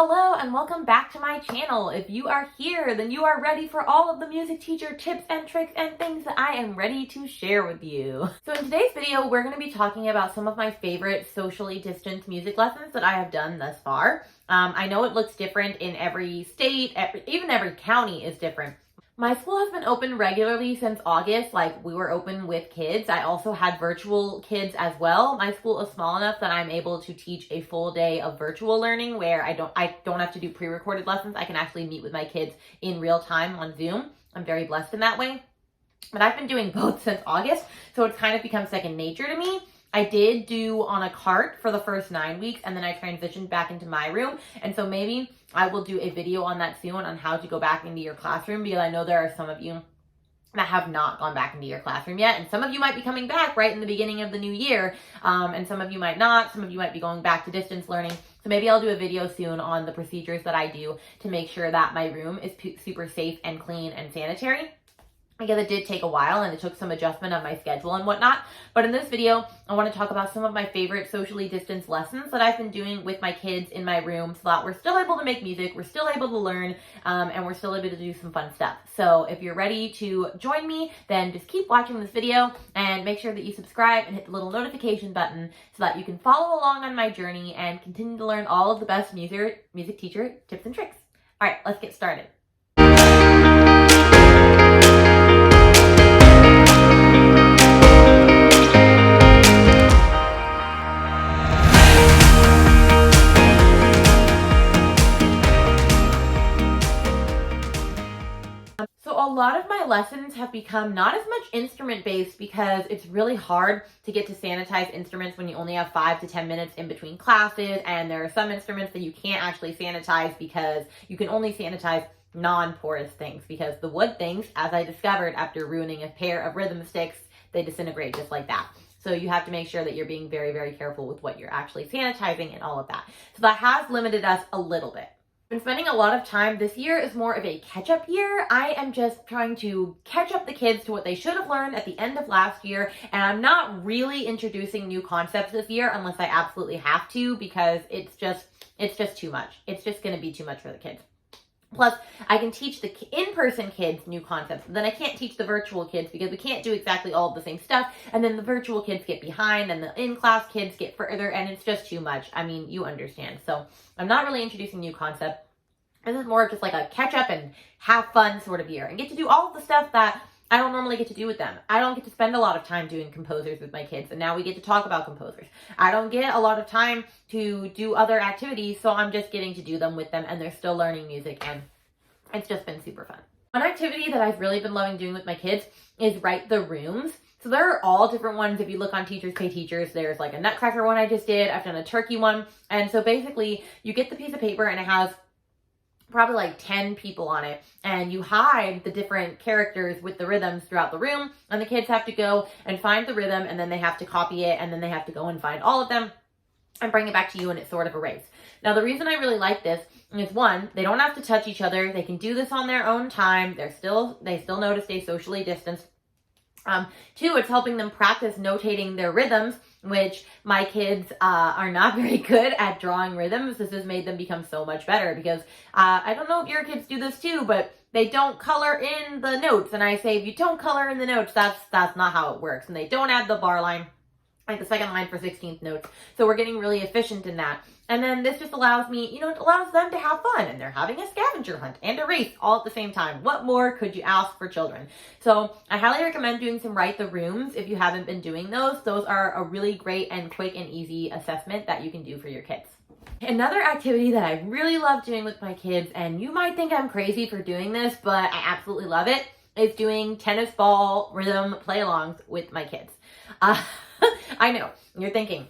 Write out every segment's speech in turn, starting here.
Hello and welcome back to my channel. If you are here, then you are ready for all of the music teacher tips and tricks and things that I am ready to share with you. So in today's video, we're going to be talking about some of my favorite socially distanced music lessons that I have done thus far. I know it looks different in every state, even every county is different. My school has been open regularly since August, like we were open with kids. I also had virtual kids as well. My school is small enough that I'm able to teach a full day of virtual learning where I don't have to do pre-recorded lessons. I can actually meet with my kids in real time on Zoom. I'm very blessed in that way. But I've been doing both since August, so it's kind of become second nature to me. I did do on a cart for the first 9 weeks, and then I transitioned back into my room. And so maybe I will do a video on that soon on how to go back into your classroom, because I know there are some of you that have not gone back into your classroom yet. And some of you might be coming back right in the beginning of the new year. And some of you might not. Some of you might be going back to distance learning. So maybe I'll do a video soon on the procedures that I do to make sure that my room is super safe and clean and sanitary. Because it did take a while and it took some adjustment of my schedule and whatnot. But in this video, I want to talk about some of my favorite socially distanced lessons that I've been doing with my kids in my room so that we're still able to make music, we're still able to learn, and we're still able to do some fun stuff. So if you're ready to join me, then just keep watching this video and make sure that you subscribe and hit the little notification button so that you can follow along on my journey and continue to learn all of the best music teacher tips and tricks. All right, let's get started. So a lot of my lessons have become not as much instrument based because it's really hard to get to sanitize instruments when you only have 5 to 10 minutes in between classes, and there are some instruments that you can't actually sanitize because you can only sanitize non-porous things, because the wood things, as I discovered after ruining a pair of rhythm sticks, they disintegrate just like that. So you have to make sure that you're being very, very careful with what you're actually sanitizing and all of that. So that has limited us a little bit. I've been spending a lot of time. This year is more of a catch-up year. I am just trying to catch up the kids to what they should have learned at the end of last year, and I'm not really introducing new concepts this year unless I absolutely have to, because it's just too much. It's just going to be too much for the kids. Plus, I can teach the in-person kids new concepts, but then I can't teach the virtual kids because we can't do exactly all of the same stuff, and then the virtual kids get behind, and the in-class kids get further, and it's just too much. I mean, you understand. So I'm not really introducing new concepts. This is more of just like a catch-up and have fun sort of year, and get to do all of the stuff that I don't normally get to do with them. I don't get to spend a lot of time doing composers with my kids, and now we get to talk about composers. I don't get a lot of time to do other activities, so I'm just getting to do them with them, and they're still learning music, and it's just been super fun. One activity that I've really been loving doing with my kids is write the rooms. So there are all different ones. If you look on Teachers Pay Teachers, there's like a Nutcracker one I just did. I've done a turkey one. And so basically, you get the piece of paper and it has probably like 10 people on it, and you hide the different characters with the rhythms throughout the room, and the kids have to go and find the rhythm, and then they have to copy it, and then they have to go and find all of them and bring it back to you, and it's sort of a race. Now, the reason I really like this is, one, they don't have to touch each other. They can do this on their own time. They still know to stay socially distanced. Two, it's helping them practice notating their rhythms, which my kids are not very good at drawing rhythms. This has made them become so much better, because I don't know if your kids do this too, but they don't color in the notes. And I say, if you don't color in the notes, that's not how it works. And they don't add the bar line, like the second line for 16th notes. So we're getting really efficient in that. And then this just allows me, it allows them to have fun, and they're having a scavenger hunt and a race all at the same time. What more could you ask for children? So I highly recommend doing some Write the Rooms if you haven't been doing those. Those are a really great and quick and easy assessment that you can do for your kids. Another activity that I really love doing with my kids, and you might think I'm crazy for doing this, but I absolutely love it, is doing tennis ball rhythm play-alongs with my kids. I know, you're thinking,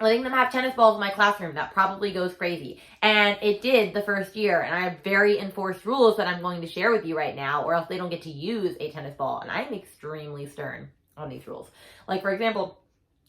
letting them have tennis balls in my classroom, that probably goes crazy. And it did the first year, and I have very enforced rules that I'm going to share with you right now, or else they don't get to use a tennis ball. And I'm extremely stern on these rules. Like, for example,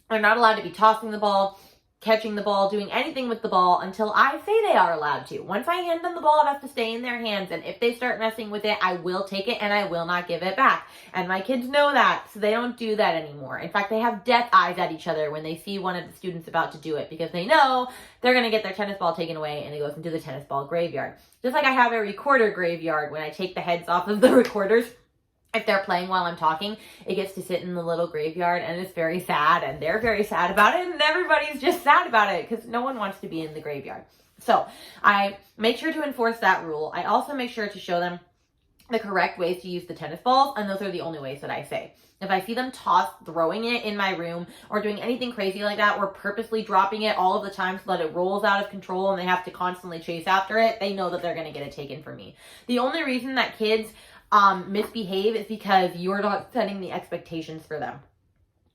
they're not allowed to be tossing the ball, catching the ball, doing anything with the ball until I say they are allowed to. Once I hand them the ball, it has to stay in their hands. And if they start messing with it, I will take it and I will not give it back. And my kids know that, so they don't do that anymore. In fact, they have death eyes at each other when they see one of the students about to do it, because they know they're going to get their tennis ball taken away and it goes into the tennis ball graveyard. Just like I have a recorder graveyard. When I take the heads off of the recorders, if they're playing while I'm talking, it gets to sit in the little graveyard, and it's very sad, and they're very sad about it, and everybody's just sad about it because no one wants to be in the graveyard. So I make sure to enforce that rule. I also make sure to show them the correct ways to use the tennis balls, and those are the only ways that I say. If I see them throwing it in my room, or doing anything crazy like that, or purposely dropping it all of the time so that it rolls out of control and they have to constantly chase after it, they know that they're going to get it taken from me. The only reason that kids misbehave is because you're not setting the expectations for them.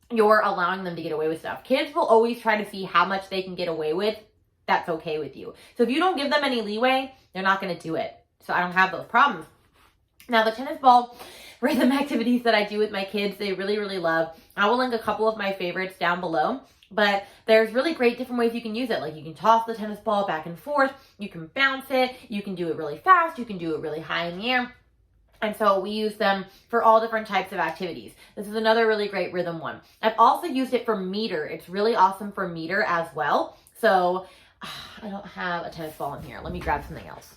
You're allowing them to get away with stuff. Kids will always try to see how much they can get away with. That's okay with you. So if you don't give them any leeway, they're not going to do it. So I don't have those problems. Now, the tennis ball rhythm activities that I do with my kids, they really, really love. I will link a couple of my favorites down below. But there's really great different ways you can use it. Like, you can toss the tennis ball back and forth. You can bounce it. You can do it really fast. You can do it really high in the air. And so we use them for all different types of activities. This is another really great rhythm one. I've also used it for meter. It's really awesome for meter as well. So I don't have a tennis ball in here. Let me grab something else.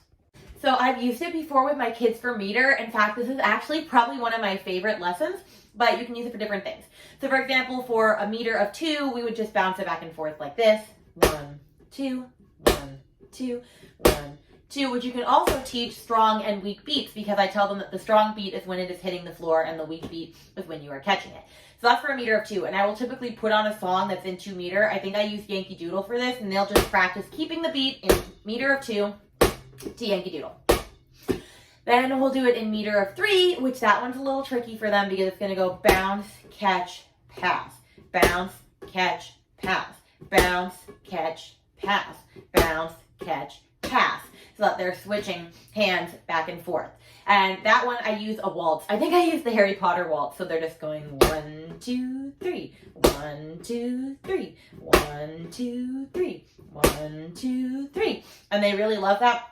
So I've used it before with my kids for meter. In fact, this is actually probably one of my favorite lessons, but you can use it for different things. So for example, for a meter of 2, we would just bounce it back and forth like this. 1, 2, 1, 2, 1, 2, which you can also teach strong and weak beats, because I tell them that the strong beat is when it is hitting the floor and the weak beat is when you are catching it. So that's for a meter of 2. And I will typically put on a song that's in 2 meter. I think I use Yankee Doodle for this, and they'll just practice keeping the beat in meter of 2 to Yankee Doodle. Then we'll do it in meter of 3, which that one's a little tricky for them because it's going to go bounce, catch, pass, bounce, catch, pass, bounce, catch, pass, bounce, catch, pass, so that they're switching hands back and forth. And that one I use a waltz. I think I use the Harry Potter waltz, so they're just going 1, 2, 3, 1, 2, 3, 1, 2, 3, 1, 2, 3, and they really love that.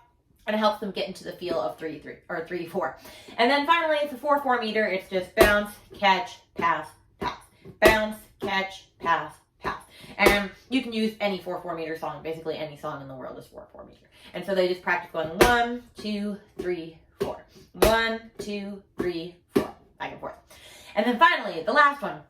And it helps them get into the feel of 3-4. And then finally, it's a 4-4 meter. It's just bounce, catch, pass, pass. Bounce, catch, pass, pass. And you can use any 4-4 meter song. Basically, any song in the world is 4-4 meter. And so they just practice going 1, 2, 3, 4. 1, 2, 3, 4. Back and forth. And then finally, the last one.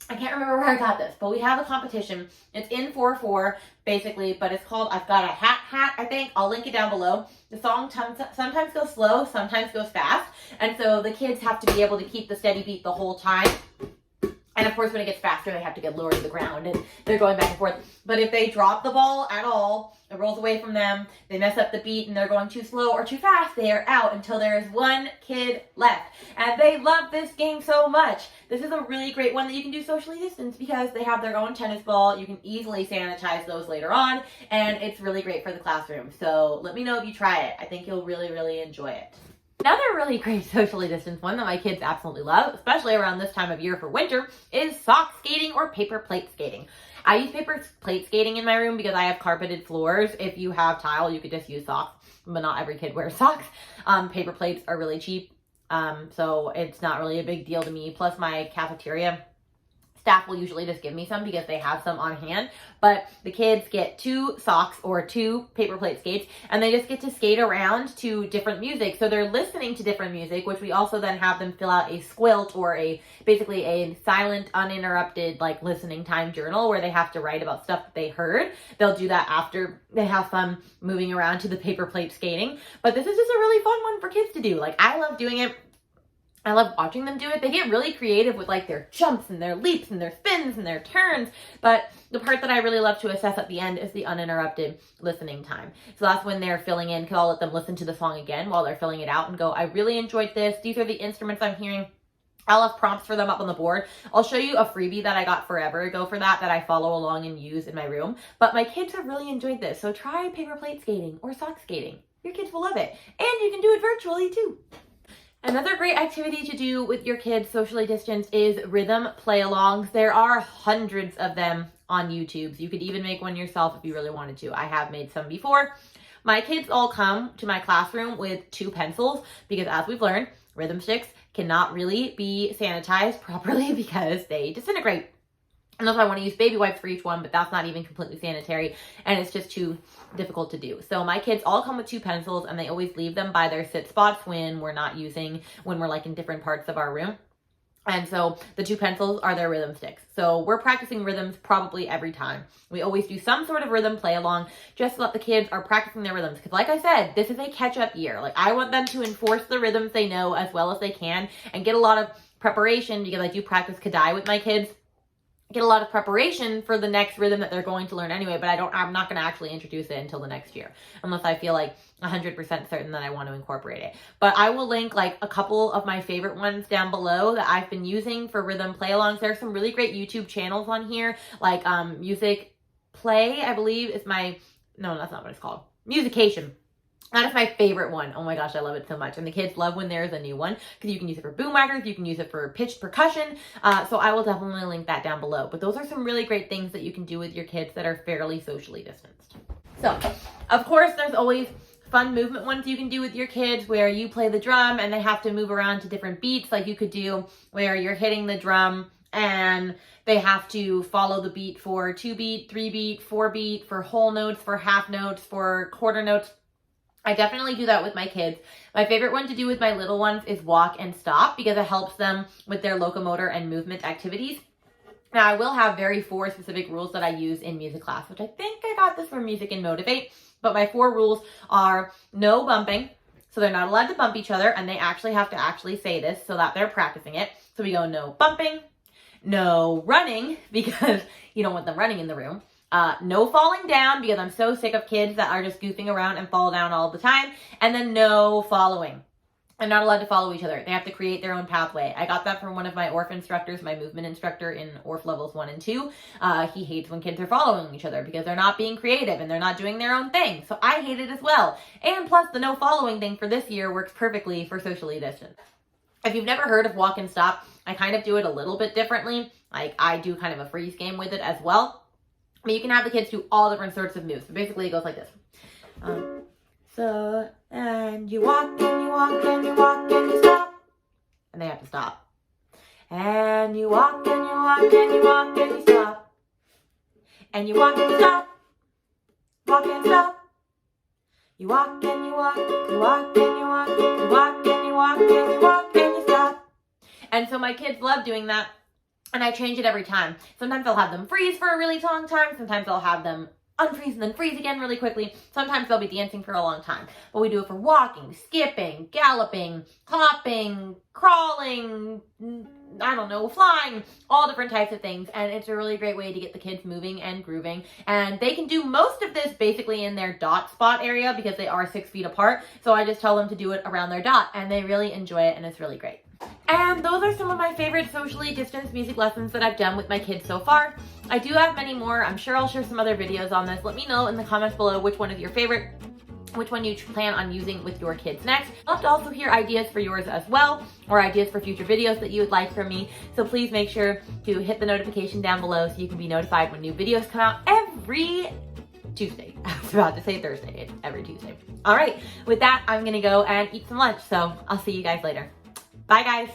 I can't remember where I got this, but we have a competition. It's in 4-4, basically, but it's called I've Got a Hat, I think. I'll link it down below. The song sometimes goes slow, sometimes goes fast, and so the kids have to be able to keep the steady beat the whole time. And of course, when it gets faster, they have to get lower to the ground, and they're going back and forth. But if they drop the ball at all, it rolls away from them, they mess up the beat, and they're going too slow or too fast, they are out until there is one kid left. And they love this game so much. This is a really great one that you can do socially distanced because they have their own tennis ball. You can easily sanitize those later on, and it's really great for the classroom. So let me know if you try it. I think you'll really, really enjoy it. Another really great socially distanced one that my kids absolutely love, especially around this time of year for winter, is sock skating or paper plate skating. I use paper plate skating in my room because I have carpeted floors. If you have tile, you could just use socks, but not every kid wears socks. Paper plates are really cheap, so it's not really a big deal to me. Plus, my cafeteria staff will usually just give me some because they have some on hand, but the kids get 2 socks or 2 paper plate skates, and they just get to skate around to different music. So they're listening to different music, which we also then have them fill out a squilt or basically a silent, uninterrupted, like listening time journal where they have to write about stuff that they heard. They'll do that after they have fun moving around to the paper plate skating. But this is just a really fun one for kids to do. Like, I love doing it. I love watching them do it. They get really creative with like their jumps and their leaps and their spins and their turns. But the part that I really love to assess at the end is the uninterrupted listening time. So that's when they're filling in, because I'll let them listen to the song again while they're filling it out and go, I really enjoyed this. These are the instruments I'm hearing. I'll have prompts for them up on the board. I'll show you a freebie that I got forever ago for that I follow along and use in my room. But my kids have really enjoyed this. So try paper plate skating or sock skating. Your kids will love it. And you can do it virtually too. Another great activity to do with your kids socially distanced is Rhythm-Playalongs. There are hundreds of them on YouTube. So you could even make one yourself if you really wanted to. I have made some before. My kids all come to my classroom with 2 pencils because, as we've learned, rhythm sticks cannot really be sanitized properly because they disintegrate. And also I want to use baby wipes for each one, but that's not even completely sanitary and it's just too difficult to do. So my kids all come with 2 pencils and they always leave them by their sit spots when we're like in different parts of our room. And so the 2 pencils are their rhythm sticks. So we're practicing rhythms probably every time. We always do some sort of rhythm play along just so that the kids are practicing their rhythms. Because like I said, this is a catch-up year. Like I want them to enforce the rhythms they know as well as they can and get a lot of preparation, because I do practice Kadai with my kids. Get a lot of preparation for the next rhythm that they're going to learn anyway, but I'm not going to actually introduce it until the next year, unless I feel like 100% certain that I want to incorporate it. But I will link like a couple of my favorite ones down below that I've been using for rhythm play-alongs. There's some really great YouTube channels on here, like Music Play, I believe is no, that's not what it's called. Musication. That is my favorite one. Oh my gosh, I love it so much. And the kids love when there's a new one because you can use it for boom whackers, you can use it for pitched percussion. So I will definitely link that down below. But those are some really great things that you can do with your kids that are fairly socially distanced. So, of course, there's always fun movement ones you can do with your kids where you play the drum and they have to move around to different beats. Like you could do where you're hitting the drum and they have to follow the beat for 2 beat, 3 beat, 4 beat, for whole notes, for half notes, for quarter notes. I definitely do that with my kids. My favorite one to do with my little ones is walk and stop because it helps them with their locomotor and movement activities. Now, I will have 4 specific rules that I use in music class, which I think I got this from Music and Motivate. But my 4 rules are no bumping. So they're not allowed to bump each other, and they actually have to say this so that they're practicing it. So we go no bumping, no running because you don't want them running in the room. No falling down because I'm so sick of kids that are just goofing around and fall down all the time. And then no following. They're not allowed to follow each other. They have to create their own pathway. I got that from one of my ORF instructors, my movement instructor in ORF levels 1 and 2. He hates when kids are following each other because they're not being creative and they're not doing their own thing. So I hate it as well. And plus the no following thing for this year works perfectly for socially distant. If you've never heard of walk and stop, I kind of do it a little bit differently. Like I do kind of a freeze game with it as well. But you can have the kids do all different sorts of moves. So basically it goes like this. And you walk and you walk and you walk and you stop. And they have to stop. And you walk and you walk and you walk and you stop. And you walk and you stop. Walk and stop. You walk and you walk, you walk and you walk, you walk and you walk and you walk and you stop. And so my kids love doing that. And I change it every time. Sometimes I'll have them freeze for a really long time. Sometimes I'll have them unfreeze and then freeze again really quickly. Sometimes they'll be dancing for a long time. But we do it for walking, skipping, galloping, hopping, crawling, I don't know, flying, all different types of things. And it's a really great way to get the kids moving and grooving. And they can do most of this basically in their dot spot area because they are 6 feet apart. So I just tell them to do it around their dot and they really enjoy it and it's really great. And those are some of my favorite socially distanced music lessons that I've done with my kids so far. I do have many more. I'm sure I'll share some other videos on this. Let me know in the comments below which one is your favorite, which one you plan on using with your kids next. I'd love to also hear ideas for yours as well, or ideas for future videos that you would like from me. So please make sure to hit the notification down below so you can be notified when new videos come out every Tuesday. I was about to say Thursday. It's every Tuesday. All right, with that, I'm gonna go and eat some lunch. So I'll see you guys later. Bye guys.